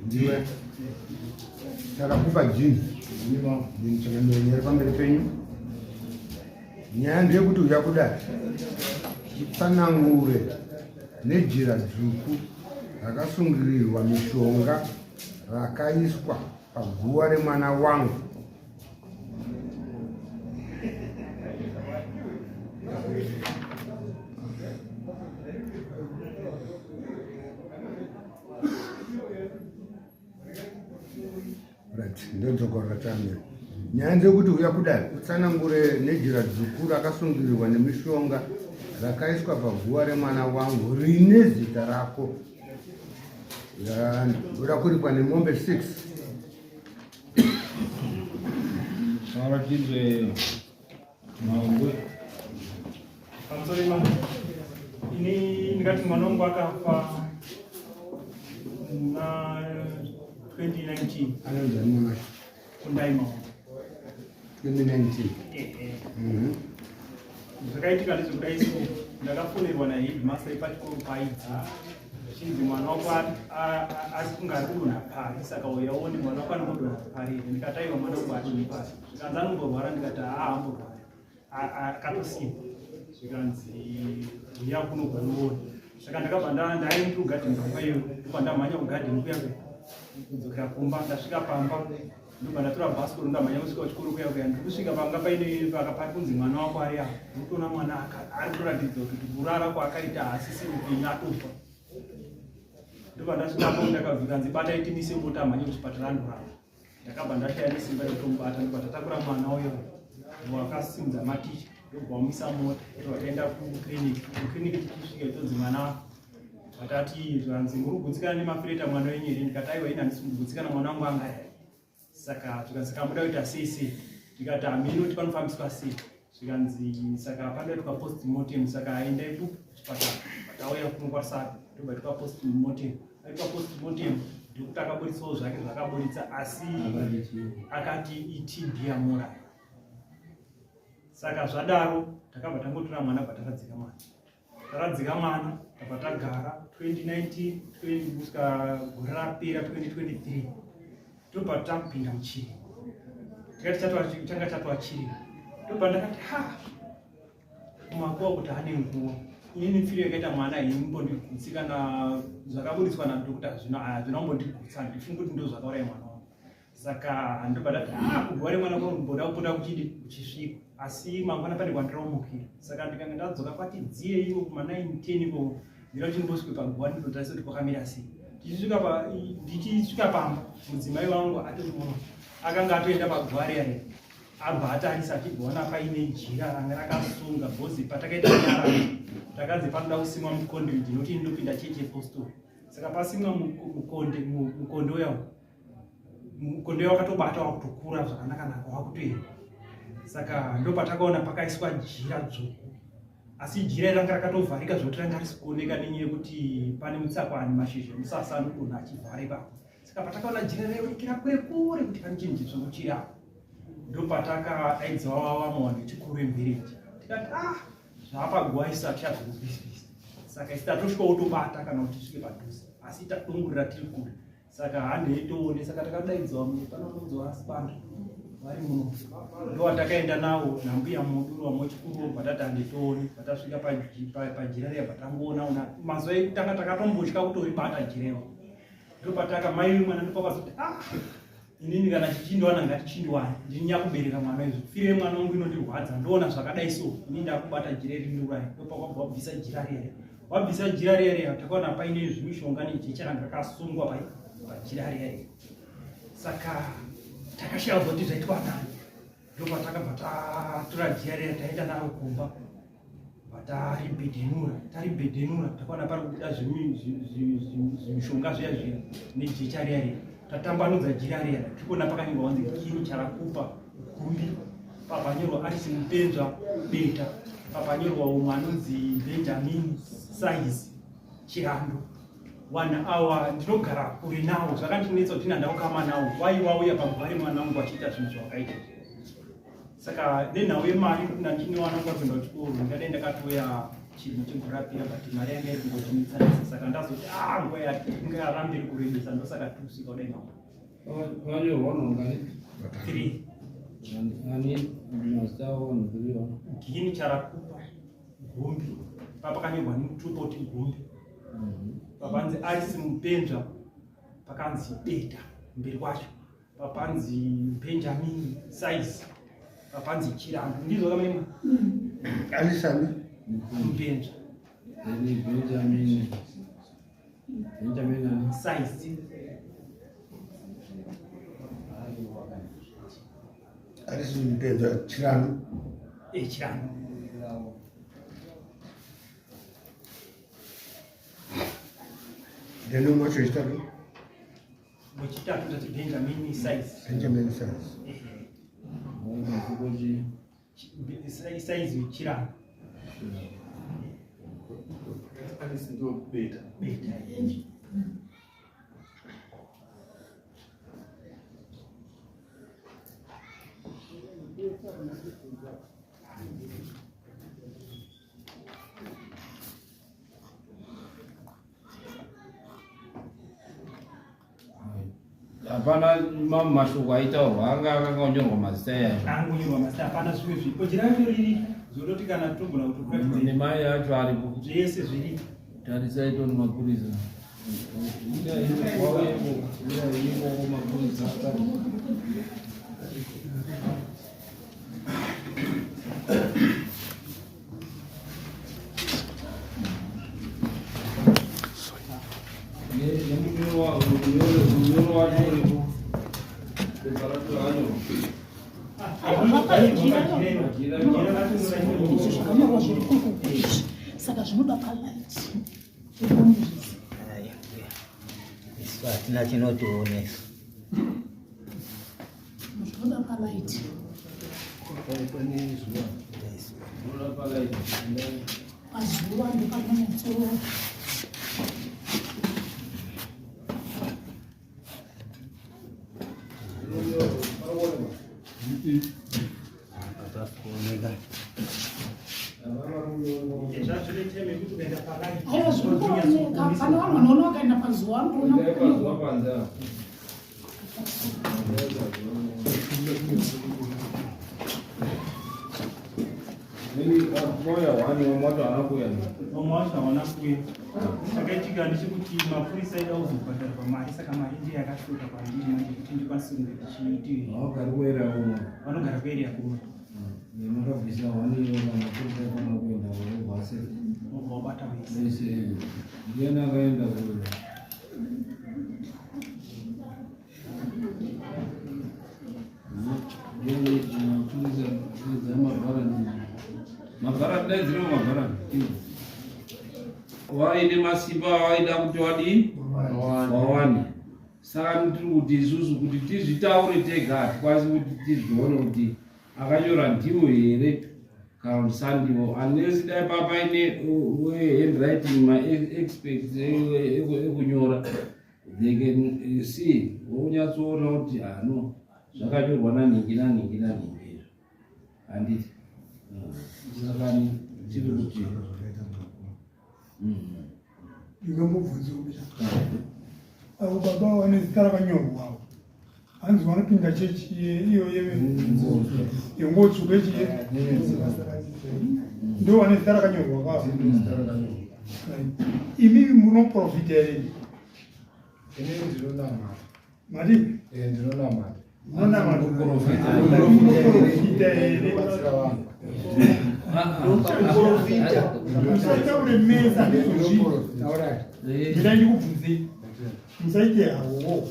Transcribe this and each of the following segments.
ndiwe takakupa jini ndinochangandoonyera pamberi penyu. Nyaya ndeyekuti uya kudai utsanangure nejira dzvuku rakasungirirwa mishonga rakaiswa paguva remwana wangu. Ndodzokorera tamira. Nyaya ndeyekuti uya kudai utsanangure nejira dzvuku rakasungirirwa nemishonga rakaiswa paguva remwana wangu rine zita rako. Ndoda kuripwa nemombe 6. Saratizwe maongwe. Pamusoro mama. Ini ndikati mwana wangu akafa na 2019. Anonzi mwana Kundaima. 2019. Zvakaitika ndezvekudai so ndakafonerwa naheadmaster epachikoro paidza chinzi mwana wako ari kunge ari kudonha pari, saka uyaone mwana wako anongodonha pari here. Ndikati aiwa mwana wangu adonhi pari, zvikanzi anomborwara, ndikati haamborwara akatosimba, zvikanzi uya kunogonoona. Saka ndakabva ndaenda kugadheni kwayo, ndobva ndamhanya kugadheni kuya kudzokera kumba. Ndasvika pamba ndobva ndatora bhasikoro ndamhanya kusvika kuchikoro kuya kuya. Ndikusvika panga pari kunzi mwana wako ari apa, ndotoona mwana ari kuratidza kuti kurara kwaakaita haasisi upenyu, atofa. Ndobva ndasvikapo ndakabvika nzi batai timise mota mhanye kuchipatara andorapa. Ndakabva ndashaya nesimba rekumubata, ndobva tatakura mwana uyo wakasimudza maticha, ndobva wamisa mota, ndobva taenda kukiriniki. Kukiriniki tichisvika itonzi mwana vatati zvanzi muri kugutsikana nemafireta mwana wenyu here. Ndikati aiwa ini handisi kugutsikana, mwana wangu angaya. Saka zvikanzi kamuda kuita sei, ndikati hamiri kuti panofambiswa sei. Zvikanzi saka pandaituka post mortem, saka aendai kuchipatara patauya kunokwarisa ndobva tuka post mortem. Aituka post mortem ndikuti akaburitsawo zvake zvakaburitsa, asi akati iTB yamura. Saka zvadaro takabva tangotora mwana bva taradzika mwana tabva tagara 2019 kusvika gore rapera 2023 tobva tapinda muchirimo. Tikati tanga tatova chirimo, tobva ndakati kumakuwa kuti ane nguva inini mfiro yakaita mwana imbondigutsikana zvakaburitswa nadhokota zvino zvinombondigutsa, ndifunga kuti ndo zvakauraya mwana wangu. Saka ndobva ndati kugware mwana wangu mboda kupota kuchisvika, asi mangwana pane kwandiramukira. Saka ndikanga ndadzoka kwatidziye iwo kuma9-10 ko ndira kuti ndimbosvike paguva ndinotarisa kuti kwakamira sei. Ndichisvika pamba mudzimai wangu atori muno akanga atoenda paguva riya abva atarisa achigona paine jira ranga rakasunga bhozi. Patakaita nyara takanzi panoda kusimwa mukonde ndinoti ndinopinda cheche postori. Saka pasimwa mukonde uya mukonde wakatobata wakutokura zvakanaka wakutoenda. Saka ndopatakaona pakaiswa jira dzvuku, asi jira ranga rakatovharika zvoti ranga risi kuoneka nenyaya yekuti pane mutsakani mashizha musasa anodonha achivhara ipapo. Saka patakaona jira raionekera kure kure kuti pane chinhu chitsvukuchira, ndopatakadaidza wamwana wechikuru emvhereji tikati zvaapaguva isati yadzokubhisibhisi. Saka isi tatosvikawo tobata kana kuti tisvike padhuze, asi tadongorera tiri kure. Saka handei toone, saka takadaidzwa panonzi vasipanda vari muno, ndowatakaenda nawo nambuya mudu wamwechikuru bvatati handitoone. Patasvika pajira riya patangoona mazuva ekutanga takatombotya kutoribata jirewo. Ndopataka mai vemwana ndopakazoti inini kana chichindiwana ngatichindiwane, ndini yakubereka mwana izvo, fire mwana wangu inondirwadza, ndoona zvakadai so, ini ndakubata jira rindiuraya. Ndopakwabva wabvisa jira riya, wabvisa jira riya takaona paine zvimishonga nejecha ranga rakasungwa pajira riya. Saka takashaya kuti zvaitwa nani, ndopatakabva tatora jira riya taenda naro kumba taribhedhenura takaona pari kubuda zvimishonga zviya zviya nejecha riya riya. Tatambanudza jira riya tikuona pakanyorwa kunzi kini charakupa gumbi, papanyorwa Arisi Mupenzwa beta, papanyorwa umwe anonzi Benjamin Size Chirando 1 hour. Ndinogara kure nawo, zvakandinetsa kuti ndandakama nawo, waiwauya pagwari mwana wangu achiita zvinhu zvakaita. Saka nenhau yemari kuti ndandinowana kuenda kuchikoro ndikadai ndakatoya chinhu chekurapira but mari yanga iri kungochimitsa saka ndazoti nguva yake ngarambe iri kurebesa ndosaka tusika kudai mama vanyorwa nongani 3 ani masawo nzuriwa gini charakupa gumbi papakanyorwa nitupoti gumbi papanzi Alice Mupenja pakanzi Beta mberi kwacho papanzi Benjamin Size papanzi Chirambo ndizvo kamema Alisani Mupenja ni Benjamin ani Size Alisani Mupenja Chirambo Chirambo Deno mwacho istatu wechitatu ndati Benjamin Size Benjamin Size Size Chirambo Alice ndo Beta. Beta hapana mashoko aitaurwa anga akanyorwa mazita yacho angonyorwa mazita hapana zvimwe zvipo jiracho riri zvodoti kana togona kuti nemai yacho aripo zvese zviri tarisai toni mapurisa wauyepo mapurisa saka zvinoda palight isu hatina chinotoonesa zvinoda palight pazuva ndopanonyatsoro aiwa zvinooneka pane vanhu vanoona vakaenda pazuva anotoona vamwe vacho havana kuya chakaitika ndechekuti mapurisa aida kuzobhadharwa mari saka mari ndiyo yakashoka kwandiri manje kuti ndikwanise kunge tichiitii vanogara kueria kumwe makabvisa waniyo mapurisa kana kuenda vase mobva wabata wese ese ndiani akaenda mabhara daidziriwo mabhara waine masimba waida kuti wadii wawani saka tiri kuti isusu kuti tizvitaure tega hatikwanisi kuti tizvione kuti akanyora ndiwo here kana kuti sandiwo unless dai papaine handwriting maexpects ekunyora they can see wounyatsoona kuti no zvakanyorwa naningi handiti sakani tiri kuti ndingambobvunza avo baba vane zita rakanyorwawo hanzi vanopinda chechi iyo yengotsvuku yechi ndo vane zita rakanyorwa kavo imi munoprofita here mati ndinonamata munoprofita here musataure mesa nezvozvinhu ndida ndikubvunzei musaite havowo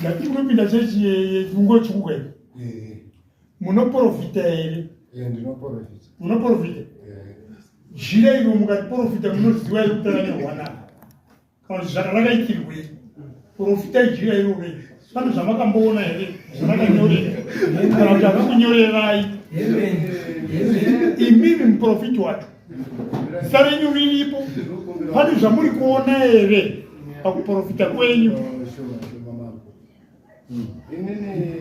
ngati munopinda chechi yekungotsvuka iyi munoprofita here munoprofita zhira iro mukatiprofita munoziva irikutanga nerwanaka kana kuti zvakarakaikirwei profita ijira irove pane zvamakamboona here zvamakanyorera kana kuti akakunyorerai imimi muprofiti wacho zita renyu riripo pane zvamuri kuona here pakuprofita kwenyu inini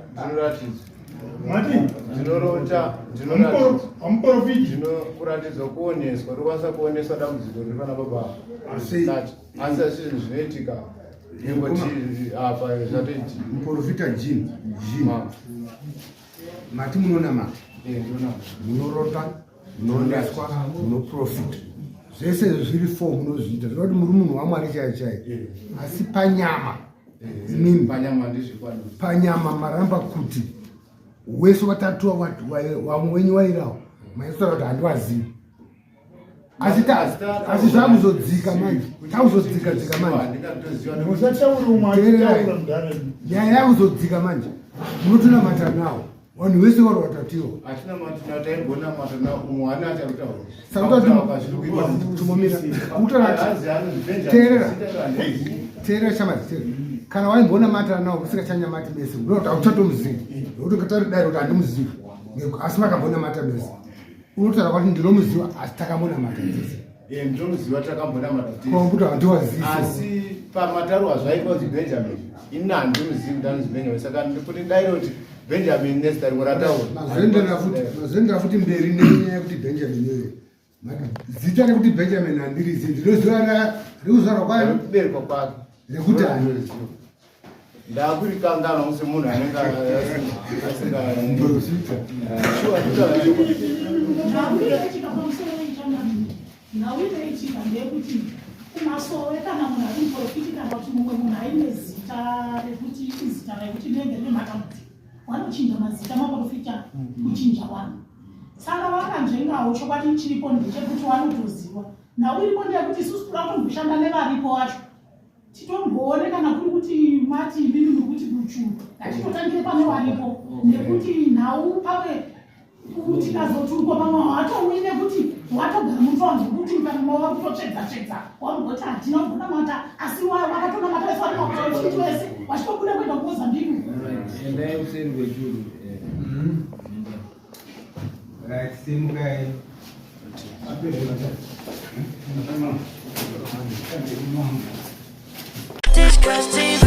ndinoratidzwa mati ndinorota amuprofiti ndinokuratidza kuoneswa rikwanisa kuoneswa dambudziko riri pana baba Asi- asi zvinhu zvinoitika ingoti apa zvatoiti muprofita jini mati munoona mati ndinoona munorota munooneswa munoprofita zvese zviri 4 munozviita zvinoda kuti muri munhu wamwari chaiyo chaiyo asi panyama imimi panyama ndizvikwadi panyama maramba kuti wese watatuwa wamwe wenyu wairawo maisora kuti handiwazivi asi zvakuzodzika manje takuzodzika manje usataura umwe achitaura mudhara nyaya yakuzodzika manje munotonamata nawo vanhu vese vari watatiwa hatina matina taigona matana umwe ani acharutaura sakutomomira teerera chamati teerera kana waimboona matana nawo musingachanyamati mese unoti hauchatomuzivi nokuti ngataridai kuti handimuzivi asi makambona mata mese unotaura kwati ndinomuziva asi takambona mata mese ndinomuziva takambona matati kuti handiwazivi asi pamatarwa zvaitwa kuti benjamin ini handimuzivi kuti anonzi benjamin saka kuti ndairoti benjamin nezita rimwe rataura mazoendera futi mberi nenyaya yekuti benjamin yoyo zita rekuti benjamin handirizi ndinoziva rikuzvarwa kwayo kubereka kwake rekuti hani ndakurikangana semunhu anenge muprofita nauireitika ndeyekuti kumasove kana munhu ari muprofiti kana kuti mumwe munhu aine zita rekuti izita rekuti rinenge rine mhatambudziko vanochinja mazita maprofita kuchinja vanhu saka vakanzvengawo chokwadi chiripo ndechekuti vanotoziva nhau iripo ndeyekuti isusu toda kungoshanda nevaripo vacho titomboone kana kuri kuti mati mimi nokuti duchuru ngatitotangire pane varipo nekuti nhau pamwe tikazoturwa pamwe hatouyi nekuti watogara mutsvanzo kuti kana mava kutotsvedza wangoti hatina kugonamata asi wakatonamata vese vari maprofiti wese vachitobuda kuenda kumozambique endai useni kwechuru simukai Disgusting.